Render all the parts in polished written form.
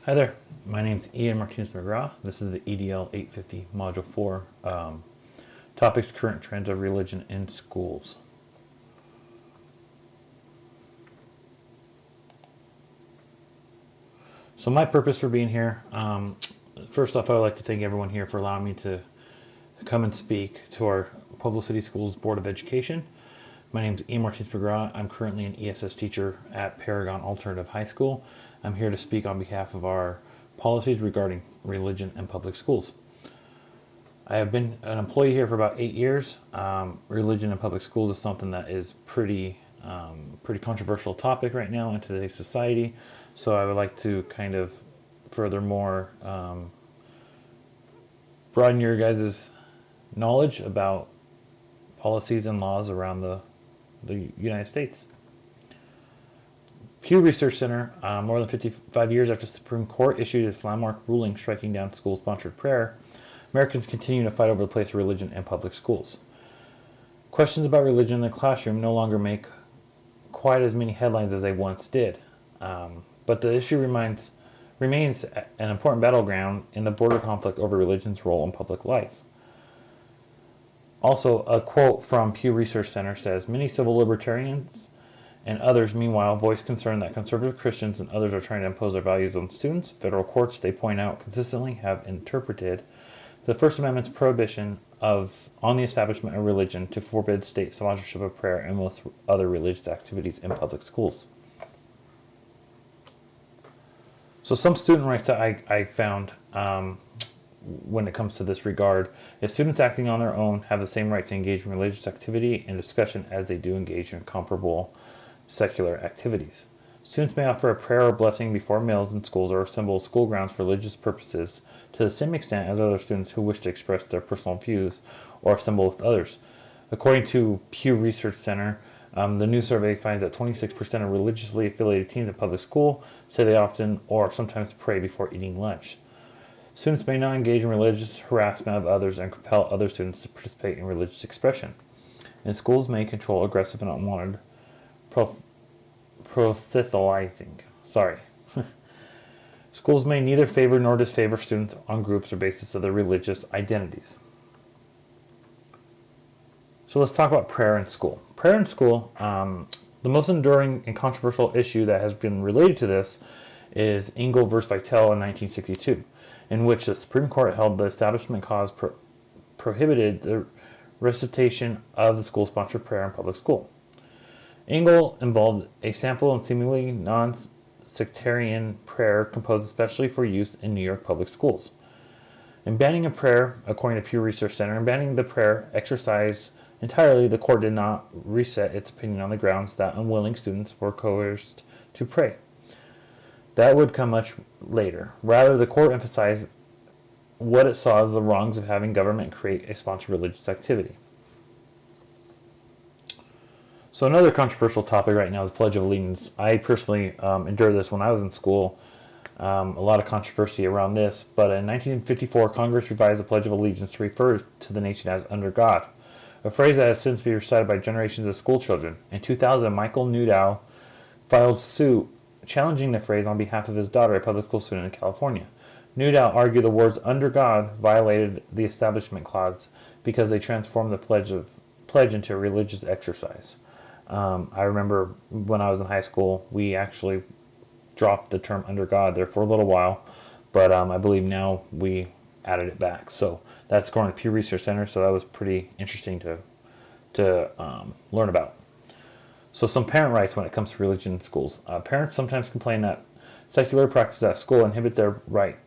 Hi there, my name is Martinez-McGraw. This is the EDL 850 Module 4, Topics Current Trends of Religion in Schools. So my purpose for being here, first off, I would like to thank everyone here for allowing me to come and speak to our Pueblo City Schools Board of Education. My name is Martinez-McGraw. I'm currently an ESS teacher at Paragon Alternative High School. I'm here to speak on behalf of our policies regarding religion in public schools. I have been an employee here for about 8 years. Religion in public schools is something that is pretty controversial topic right now in today's society. So I would like to kind of furthermore broaden your guys' knowledge about policies and laws around the United States. Pew Research Center, more than 55 years after the Supreme Court issued its landmark ruling striking down school-sponsored prayer, Americans continue to fight over the place of religion in public schools. Questions about religion in the classroom no longer make quite as many headlines as they once did, but the issue remains an important battleground in the border conflict over religion's role in public life. Also, a quote from Pew Research Center says, "Many civil libertarians and others, meanwhile, voice concern that conservative Christians and others are trying to impose their values on students. Federal courts, they point out, consistently have interpreted the First Amendment's prohibition on the establishment of religion to forbid state sponsorship of prayer and most other religious activities in public schools." So some student rights that I found when it comes to this regard is students acting on their own have the same right to engage in religious activity and discussion as they do engage in comparable secular activities. Students may offer a prayer or blessing before meals in schools or assemble school grounds for religious purposes to the same extent as other students who wish to express their personal views or assemble with others. According to Pew Research Center, the new survey finds that 26% of religiously affiliated teens in public school say they often or sometimes pray before eating lunch. Students may not engage in religious harassment of others and compel other students to participate in religious expression. And schools may control aggressive and unwanted proselytizing. Schools may neither favor nor disfavor students on groups or basis of their religious identities. So let's talk about prayer in school. Prayer in school, the most enduring and controversial issue that has been related to this is Engel versus Vitale in 1962, in which the Supreme Court held the Establishment Clause prohibited the recitation of the school-sponsored prayer in public school. Engel involved a sample and seemingly non-sectarian prayer composed especially for use in New York public schools. In banning a prayer, according to Pew Research Center, in banning the prayer exercise entirely, the court did not reset its opinion on the grounds that unwilling students were coerced to pray. That would come much later. Rather, the court emphasized what it saw as the wrongs of having government create a sponsored religious activity. So another controversial topic right now is Pledge of Allegiance. I personally endured this when I was in school. A lot of controversy around this, but in 1954, Congress revised the Pledge of Allegiance to refer to the nation as "under God," a phrase that has since been recited by generations of school children. In 2000, Michael Newdow filed suit challenging the phrase on behalf of his daughter, a public school student in California. Newdow argued the words "under God" violated the Establishment Clause because they transformed the pledge into a religious exercise. I remember when I was in high school, we actually dropped the term "under God" there for a little while, but I believe now we added it back. So that's going to Pew Research Center, so that was pretty interesting to learn about. So some parent rights when it comes to religion in schools. Parents sometimes complain that secular practices at school inhibit their right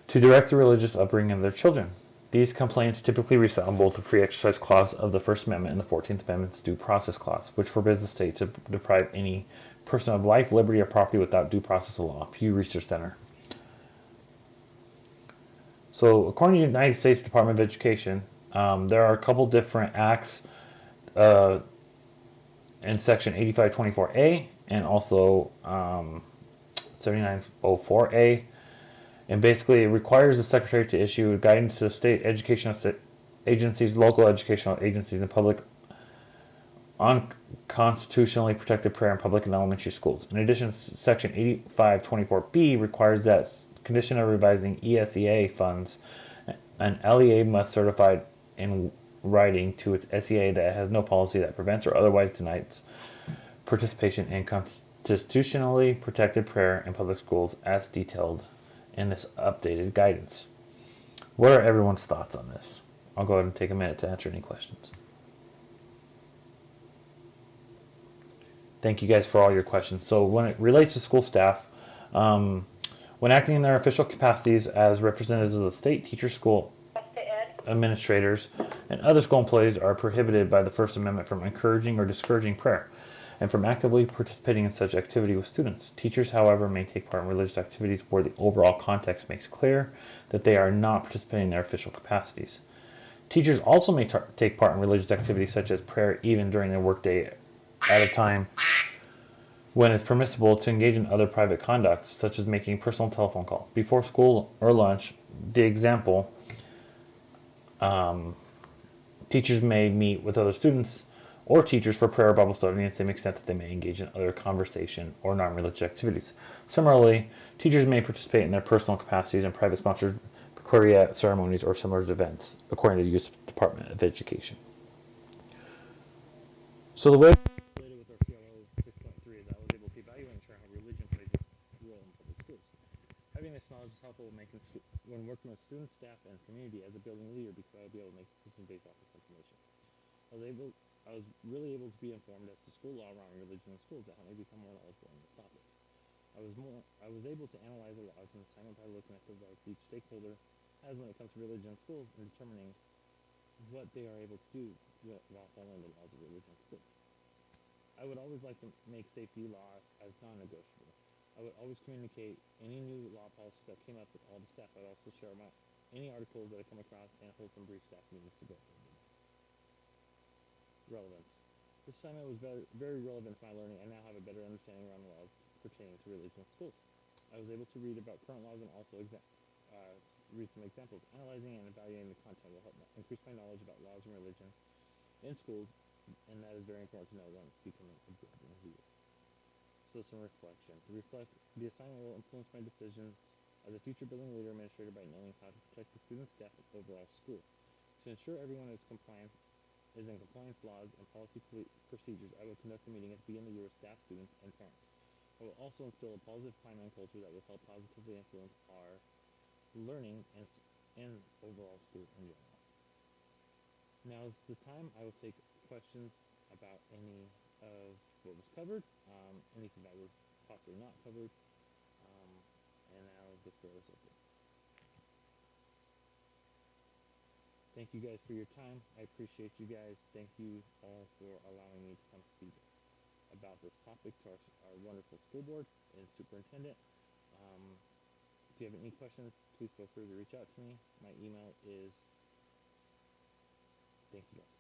to direct the religious upbringing of their children. These complaints typically resemble the Free Exercise Clause of the First Amendment and the 14th Amendment's Due Process Clause, which forbids the state to deprive any person of life, liberty, or property without due process of law. Pew Research Center. So according to the United States Department of Education, there are a couple different acts in Section 8524A and also 7904A. And basically, it requires the Secretary to issue guidance to state educational agencies, local educational agencies, and public on constitutionally protected prayer in public and elementary schools. In addition, Section 8524B requires that condition of revising ESEA funds, an LEA must certify in writing to its SEA that it has no policy that prevents or otherwise denies participation in constitutionally protected prayer in public schools as detailed in this updated guidance. What are everyone's thoughts on this? I'll go ahead and take a minute to answer any questions. Thank you guys for all your questions. So when it relates to school staff, when acting in their official capacities as representatives of the state, teachers, school administrators, and other school employees are prohibited by the First Amendment from encouraging or discouraging prayer and from actively participating in such activity with students. Teachers, however, may take part in religious activities where the overall context makes clear that they are not participating in their official capacities. Teachers also may take part in religious activities such as prayer even during their workday at a time when it's permissible to engage in other private conduct, such as making a personal telephone call before school or lunch. The example, teachers may meet with other students or teachers for prayer or Bible study to the same extent that they may engage in other conversation or non-religious activities. Similarly, teachers may participate in their personal capacities in private sponsored baccalaureate ceremonies or similar events, according to the U.S. Department of Education. So the way related with our PLO 6.3 is I was able to evaluate and share how religion plays a role in public schools. Having this knowledge is helpful when working with students, staff, and community as a building leader because I will be able to make decisions based off this information. I was really able to be informed as to school law around religion in schools that helped me become more knowledgeable on this topic. I was able to analyze the laws and assignment by looking at the rights each stakeholder has when it comes to religion in schools and determining what they are able to do while following the laws of religion in schools. I would always like to make safety law as non-negotiable. I would always communicate any new law policies that came up with all the staff. I would also share any articles that I come across and hold some brief staff meetings to go over them. Relevance. This assignment was very relevant to my learning. I now have a better understanding around the laws pertaining to religion in schools. I was able to read about current laws and also read some examples. Analyzing and evaluating the content will help increase my knowledge about laws and religion in schools, and that is very important to know when becoming a building leader. So some reflection. The assignment will influence my decisions as a future building leader administrator by knowing how to protect the students, staff, and overall school. To ensure everyone is in compliance laws and policy procedures, I will conduct a meeting at the beginning of the year with staff, students, and parents. I will also instill a positive timeline culture that will help positively influence our learning and overall school in general. Now is the time I will take questions about any of what was covered, anything that was possibly not covered, and now the floor is open. Thank you guys for your time. I appreciate you guys. Thank you all for allowing me to come speak about this topic to our wonderful school board and superintendent. If you have any questions, please feel free to reach out to me. My email is, thank you guys.